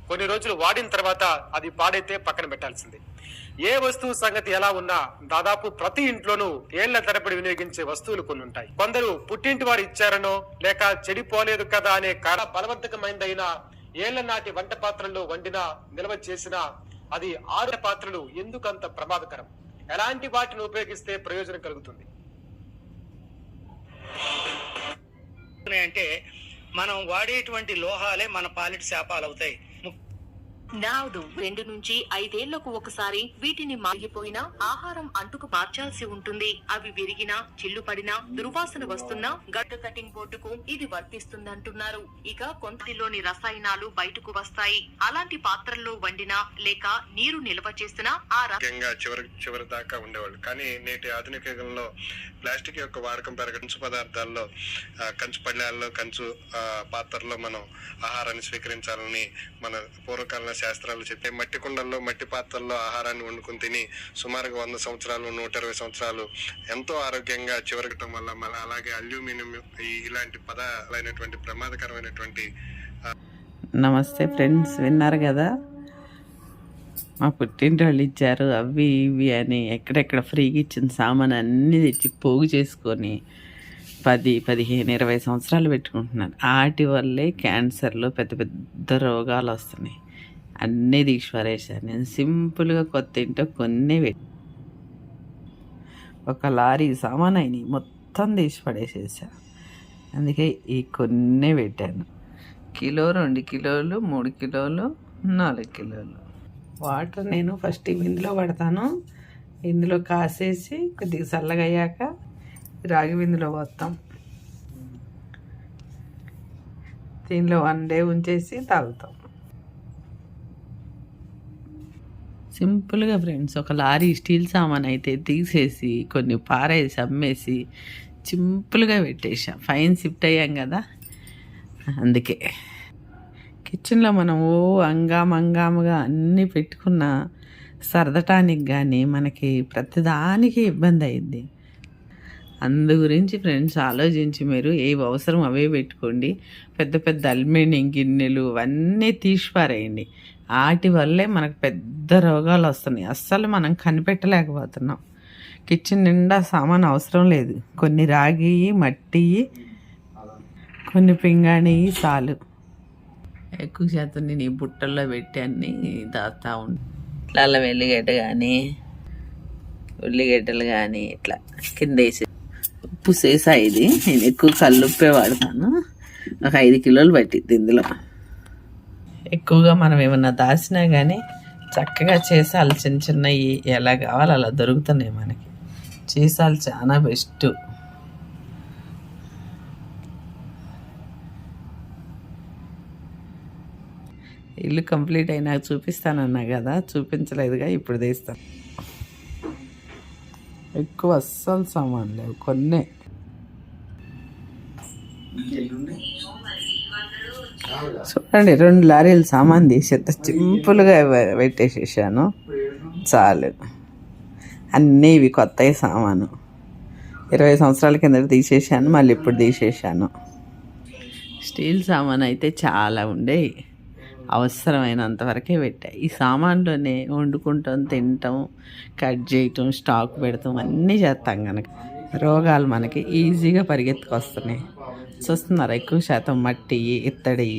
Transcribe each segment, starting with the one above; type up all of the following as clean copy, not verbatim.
కొన్ని రోజులు వాడిన తర్వాత అది పాడైతే పక్కన పెట్టాల్సిందే. ఏ వస్తువు సంగతి ఎలా ఉన్నా దాదాపు ప్రతి ఇంట్లోనూ ఏళ్ల తరబడి వినియోగించే వస్తువులు కొన్ని ఉంటాయి. కొందరు పుట్టింటి వారు ఇచ్చారనో లేక చెడిపోలేదు కదా అనే బలవంతకమైందైనా ఏళ్ల నాటి వంట పాత్రల్లో వండినా నిల్వ చేసినా అది ఆరు పాత్రలు ఎందుకంత ప్రమాదకరం? ఎలాంటి వాటిని ఉపయోగిస్తే ప్రయోజనం కలుగుతుంది అంటే మనం వాడేటువంటి లోహాలే మన పాలిటి శాపాలు అవుతాయి. నావుడు 2 నుంచి 5 ఏళ్లకు ఒకసారి వీటిని మాగిపోయినా ఆహారం అంటుకు మార్చాల్సి ఉంటుంది. అవి విరిగినా చిల్లు పడినా దుర్వాసన వస్తున్నా గడ్డ కటింగ్ బోర్డుకు ఇది వర్తిస్తుందంటున్నారు. ఇక కొంతలోని రసాయనాలు బయటకు వస్తాయి. అలాంటి పాత్రల్లో వండినా లేక నీరు నిల్వ చేసినా ఆ చివరి దాకా ఉండేవాళ్ళు. కానీ నేటి ఆధునిక యుగంలో ప్లాస్టిక్ యొక్క వాడకం కంచు పదార్థాల్లో, కంచు పళ్ళాల్లో, కంచు పాత్రల్లో మనం ఆహారాన్ని స్వీకరించాలని మన పూర్వకాలంలో శాస్త్రాలు చెప్పే మట్టి కుండల్లో, మట్టి పాత్రల్లో ఆహారాన్ని వండుకుని తిని సుమారుగా 100 సంవత్సరాలు 120 సంవత్సరాలు ఎంతో ఆరోగ్యంగా చివరగటం వల్ల మన అలాగే అల్యూమినియం ఇలాంటి పదాలైనటువంటి ప్రమాదకరమైనటువంటి. నమస్తే ఫ్రెండ్స్, విన్నారు కదా మా పుట్టింటి వాళ్ళు ఇచ్చారు అవి ఇవి అని ఎక్కడెక్కడ ఫ్రీగా ఇచ్చిన సామాన్ అన్నీ తెచ్చి పోగు చేసుకొని 10, 15, 20 సంవత్సరాలు పెట్టుకుంటున్నారు. వాటి వల్లే క్యాన్సర్లు పెద్ద పెద్ద రోగాలు వస్తున్నాయి. అన్నీ తీసి పడేసాను నేను. సింపుల్గా కొత్త ఇంట్లో కొన్ని ఒక లారీ సామాన్ అయినాయి మొత్తం తీసి పడేసేసా. అందుకే ఈ కొన్ని పెట్టాను. కిలో, 2 కిలోలు, 3 కిలోలు, 4 కిలోలు వాటర్ నేను ఫస్ట్ ఇందులో పడతాను. ఇందులో కాసేసి కొద్దిగా చల్లగా అయ్యాక రాగి బిందులో పోస్తాం. దీనిలో 1 డే ఉంచేసి తాగుతాం. సింపుల్గా ఫ్రెండ్స్, ఒక లారీ స్టీల్ సామాన్ అయితే తీసేసి కొన్ని పారేసి అమ్మేసి సింపుల్గా పెట్టేసాం. ఫైన్ షిఫ్ట్ అయ్యాం కదా, అందుకే కిచెన్లో మనం అంగాముగా అన్నీ పెట్టుకున్న సర్దటానికి కానీ మనకి ప్రతిదానికి ఇబ్బంది అయింది. అందు గురించి ఫ్రెండ్స్ ఆలోచించి మీరు ఏవి అవసరం అవే పెట్టుకోండి. పెద్ద పెద్ద అల్యూమినియం గిన్నెలు అవన్నీ తీసిపారేయండి. వాటి వల్లే మనకు పెద్ద రోగాలు వస్తున్నాయి. అస్సలు మనం కనిపెట్టలేకపోతున్నాం. కిచెన్ నిండా సామాన్ అవసరం లేదు. కొన్ని రాగి, మట్టి, కొన్ని పింగాణి చాలు. ఎక్కువ శాతం నేను ఈ బుట్టల్లో పెట్టి అన్నీ దాస్తా ఉంటాను. ఇట్లా అల్లం వెల్లిగడ్డ కానీ ఉల్లిగడ్డలు కానీ ఇట్లా కింద వేసి ఉప్పు సీసా ఇది. నేను ఎక్కువ కల్లుప్పే వాడతాను. ఒక 5 కిలోలు పట్టిద్ది ఇందులో. ఎక్కువగా మనం ఏమన్నా దాచినా కానీ చక్కగా చేసాలు చిన్న చిన్నవి ఎలా కావాలో అలా దొరుకుతున్నాయి మనకి. చేసాలు చాలా బెస్ట్. ఇల్లు కంప్లీట్ అయినాక చూపిస్తానన్నా కదా, చూపించలేదుగా, ఇప్పుడు తీస్తాను. ఎక్కువ అస్సలు సామాన్ లేవు, కొన్నే. చూడండి, 2 లారీలు సామాన్ తీసేంత సింపుల్గా పెట్టేసేసాను. చాలు. అన్నీ ఇవి కొత్తవి సామాను. 20 సంవత్సరాల కింద తీసేసాను, మళ్ళీ ఇప్పుడు తీసేసాను. స్టీల్ సామాన్ అయితే చాలా ఉండేవి, అవసరమైనంత వరకే పెట్టాయి. ఈ సామాన్లోనే వండుకుంటాం, తింటాం, కట్ చేయటం, స్టాక్ పెడతాం, అన్నీ చేస్తాం కనుక రోగాలు మనకి ఈజీగా పరిగెత్తుకొస్తున్నాయి. చూస్తున్నారు, ఎక్కువ శాతం మట్టి, ఇత్తడి,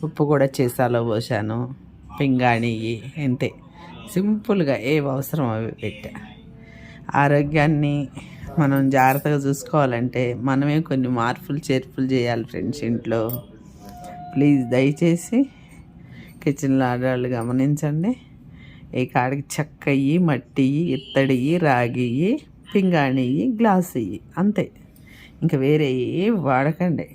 ఉప్పు కూడా చేసాలో పోసాను, పింగాణి, అంతే. సింపుల్గా ఏవి అవసరం అవి పెట్టా. ఆరోగ్యాన్ని మనం జాగ్రత్తగా చూసుకోవాలంటే మనమే కొన్ని మార్పులు చేర్పులు చేయాలి ఫ్రెండ్స్ ఇంట్లో. ప్లీజ్ దయచేసి కిచెన్లో ఆడవాళ్ళు గమనించండి. ఈ కాడికి చెక్క, మట్టి, ఇత్తడి, రాగి, పింగాణి, గ్లాసు, అంతే. ఇంకా వేరే వాడకండి.